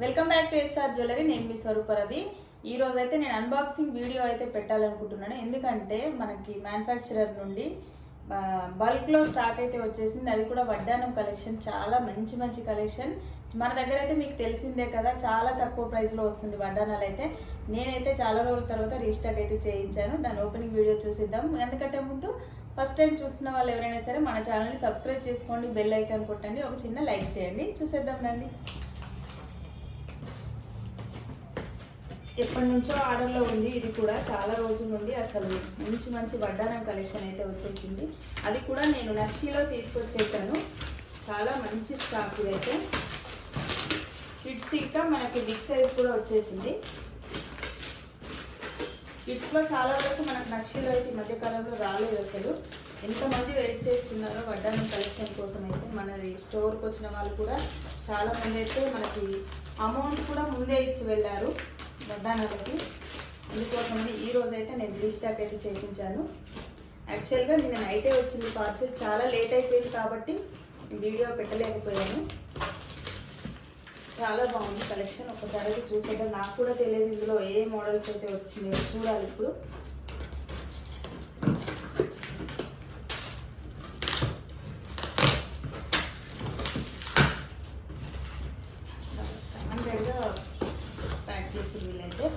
Welcome back to SR jewellery. నేను మీ స్వరూప రవి. ఈ రోజు అయితే నేను అన్బాక్సింగ్ వీడియో అయితే పెట్టాలనుకుంటున్నాను. ఎందుకంటే మనకి మ్యానుఫ్యాక్చరర్ నుండి బల్క్లో స్టాక్ అయితే వచ్చేసింది. అది కూడా వడ్డానం కలెక్షన్, చాలా మంచి మంచి కలెక్షన్. మన దగ్గర అయితే మీకు తెలిసిందే కదా, చాలా తక్కువ ప్రైస్లో వస్తుంది వడ్డానాలు. అయితే నేనైతే చాలా రోజుల తర్వాత రీస్టాక్ అయితే చేయించాను. దాని ఓపెనింగ్ వీడియో చూసిద్దాం. ఎందుకంటే ముందు ఫస్ట్ టైం చూస్తున్న వాళ్ళు ఎవరైనా సరే మన ఛానల్ని సబ్స్క్రైబ్ చేసుకోండి, బెల్ ఐకాన్ కొట్టండి, ఒక చిన్న లైక్ చేయండి. చూసేద్దాం రండి. ఎప్పటి నుంచో ఆర్డర్లో ఉంది. ఇది కూడా చాలా రోజుల నుండి అసలు మంచి మంచి వడ్డానం కలెక్షన్ అయితే వచ్చేసింది. అది కూడా నేను నక్షీలో తీసుకొచ్చేసాను. చాలా మంచి స్టాక్ ఇదైతే. కిడ్స్ ఇంకా మనకి బిగ్ సైజ్ కూడా వచ్చేసింది. కిడ్స్లో చాలా వరకు మనకు నక్షీలో అయితే ఈ మధ్యకాలంలో రాలేదు. అసలు ఎంతమంది వెయిట్ చేస్తున్నారో వడ్డానం కలెక్షన్ కోసం. అయితే మన స్టోర్కి వచ్చిన వాళ్ళు కూడా చాలామంది అయితే మనకి అమౌంట్ కూడా ముందే ఇచ్చి వెళ్ళారు వడ్డానాలకి. అందుకోసమని ఈ రోజు అయితే నేను రీస్టాక్ అయితే చేయించాను. యాక్చువల్గా నిన్న నైటే వచ్చింది పార్సిల్, చాలా లేట్ అయిపోయింది కాబట్టి వీడియో పెట్టలేకపోయాను. చాలా బాగుంది కలెక్షన్. ఒకసారి అయితే చూసేద్దాం. నాకు కూడా తెలియదు ఇందులో ఏ మోడల్స్ అయితే వచ్చినాయో, చూడాలి ఇప్పుడు. చాలా స్టాండర్డ్గా ప్యాక్ చేసి వీళ్ళైతే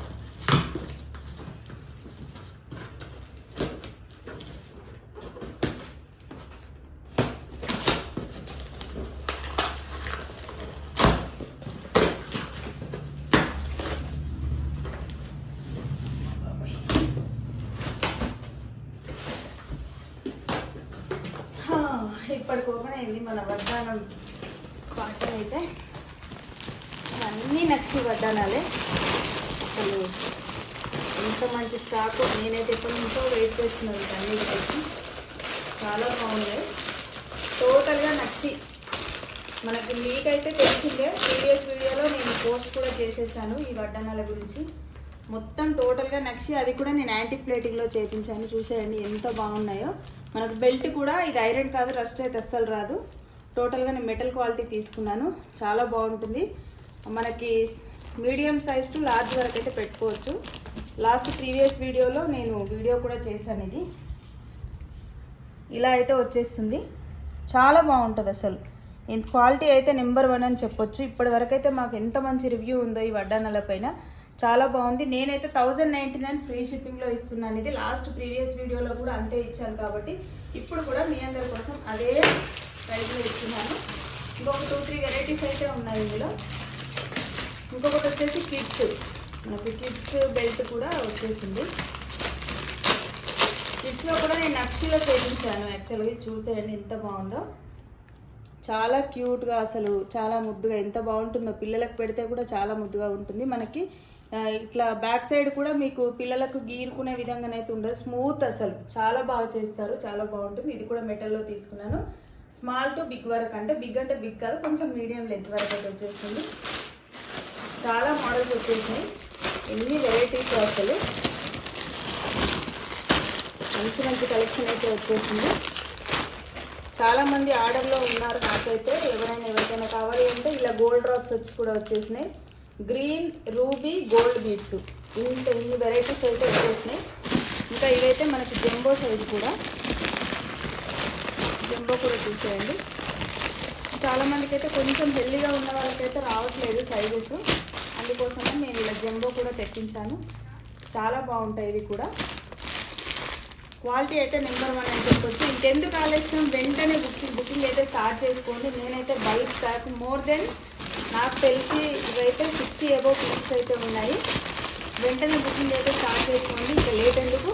ఇప్పటికి ఓపెన్ అయింది మన వడ్డానం కాటన్. అయితే అన్నీ నక్షి వడ్డానాలే. అసలు ఎంత మంచి స్టాక్. నేనైతే ఎప్పటి నుంచో వెయిట్ చేస్తున్నాను అన్నీ కలిసి. చాలా బాగున్నాయి. టోటల్గా నక్షి. మనకి మీకు అయితే తెలిసిందే, ప్రీవియస్ వీడియోలో నేను పోస్ట్ కూడా చేసేసాను ఈ వడ్డానాల గురించి. మొత్తం టోటల్గా నక్షి. అది కూడా నేను యాంటిక్ ప్లేటింగ్లో చేయించాను. చూసేయండి ఎంత బాగున్నాయో. మనకు బెల్ట్ కూడా ఇది ఐరన్ కాదు, రస్ట్ అయితే అస్సలు రాదు. టోటల్గా నేను మెటల్ క్వాలిటీ తీసుకున్నాను. చాలా బాగుంటుంది. మనకి మీడియం సైజ్ టు లార్జ్ వరకు అయితే పెట్టుకోవచ్చు. లాస్ట్ ప్రీవియస్ వీడియోలో నేను వీడియో కూడా చేశాను. ఇది ఇలా అయితే వచ్చేస్తుంది. చాలా బాగుంటుంది అసలు. క్వాలిటీ అయితే నెంబర్ 1 అని చెప్పొచ్చు. ఇప్పటి వరకు అయితే మాకు ఎంత మంచి రివ్యూ ఉందో ఈ వడ్డానాల పైన. చాలా బాగుంది. నేనైతే 1099 ఫ్రీ షిప్పింగ్లో ఇస్తున్నాను. ఇది లాస్ట్ ప్రీవియస్ వీడియోలో కూడా అంతే ఇచ్చాను కాబట్టి ఇప్పుడు కూడా మీ అందరి కోసం అదే ప్రైస్లో ఇస్తున్నాను. ఇంకొక 2-3 వెరైటీస్ అయితే ఉన్నాయి ఇందులో. ఇంకొకటి వచ్చేసి కిడ్స్, మనకి కిడ్స్ బెల్ట్ కూడా వచ్చేసింది. కిడ్స్లో కూడా నేను నక్షిలో చేయించాను. యాక్చువల్గా చూసేయండి ఎంత బాగుందో. చాలా క్యూట్గా, అసలు చాలా ముద్దుగా, ఎంత బాగుంటుందో. పిల్లలకు పెడితే కూడా చాలా ముద్దుగా ఉంటుంది. మనకి ఇట్లా బ్యాక్ సైడ్ కూడా మీకు పిల్లలకు గీరుకునే విధంగానైతే ఉండదు. స్మూత్, అసలు చాలా బాగా చేస్తారు. చాలా బాగుంటుంది. ఇది కూడా మెటల్లో తీసుకున్నాను. స్మాల్ టు బిగ్ వరకు, అంటే బిగ్ అంటే బిగ్ కాదు, కొంచెం మీడియం లెంత్ వరకు అయితే వచ్చేస్తుంది. చాలా మోడల్స్ వచ్చేసినాయి. ఎన్ని వెరైటీస్ అసలు. మంచి మంచి కలెక్షన్ అయితే వచ్చేసింది. చాలామంది ఆర్డర్లో ఉన్నారు. నాకైతే ఎవరికైనా కావాలి అంటే ఇలా గోల్డ్ డ్రాప్స్ వచ్చి కూడా వచ్చేసినాయి. గ్రీన్, రూబీ, గోల్డ్ బీడ్స్, ఇన్ని వెరైటీస్ అయితే వచ్చేసినాయి. ఇంకా ఇవైతే మనకి జంబో సైజు కూడా. జంబో కూడా చూసేయండి. చాలామందికి అయితే కొంచెం హెల్దీగా ఉన్న వాళ్ళకైతే రావట్లేదు సైజెస్. అందుకోసమే నేను ఇలా జంబో కూడా తెప్పించాను. చాలా బాగుంటాయి ఇవి కూడా. క్వాలిటీ అయితే నెంబర్ 1 అని చెప్పొచ్చు. ఇంకెందుకు ఆలస్యం, వెంటనే బుకింగ్ అయితే స్టార్ట్ చేసుకోండి. నేనైతే బల్క్ స్టాక్ మోర్ దెన్, నాకు తెలిసి ఇవైతే 60 అబౌవ్ పీసెస్ అయితే ఉన్నాయి. వెంటనే బుకింగ్ అయితే స్టార్ట్ చేసుకోండి. ఇంకా లేట్ ఎందుకు.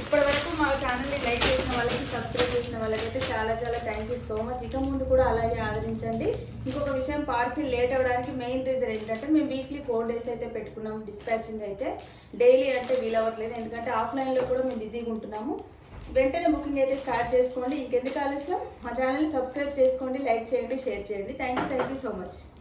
ఇప్పటి వరకు మా ఛానల్ని లైక్ చేసిన వాళ్ళకి, సబ్స్క్రైబ్ చేసిన వాళ్ళకైతే చాలా చాలా థ్యాంక్ యూ సో మచ్. ఇక ముందు కూడా అలాగే ఆదరించండి. ఇంకొక విషయం, పార్సిల్ లేట్ అవ్వడానికి మెయిన్ రీజన్ ఏంటంటే మేము వీక్లీ 4 days అయితే పెట్టుకున్నాము డిస్పాచింగ్ అయితే. డైలీ అంటే వీలవ్వట్లేదు, ఎందుకంటే ఆఫ్లైన్లో కూడా మేము బిజీగా ఉంటున్నాము. వెంటనే బుకింగ్ అయితే స్టార్ట్ చేసుకోండి. ఇంకెందుకు ఆలస్యం, మా ఛానల్ని సబ్స్క్రైబ్ చేసుకోండి, లైక్ చేయండి, షేర్ చేయండి. Thank you so much.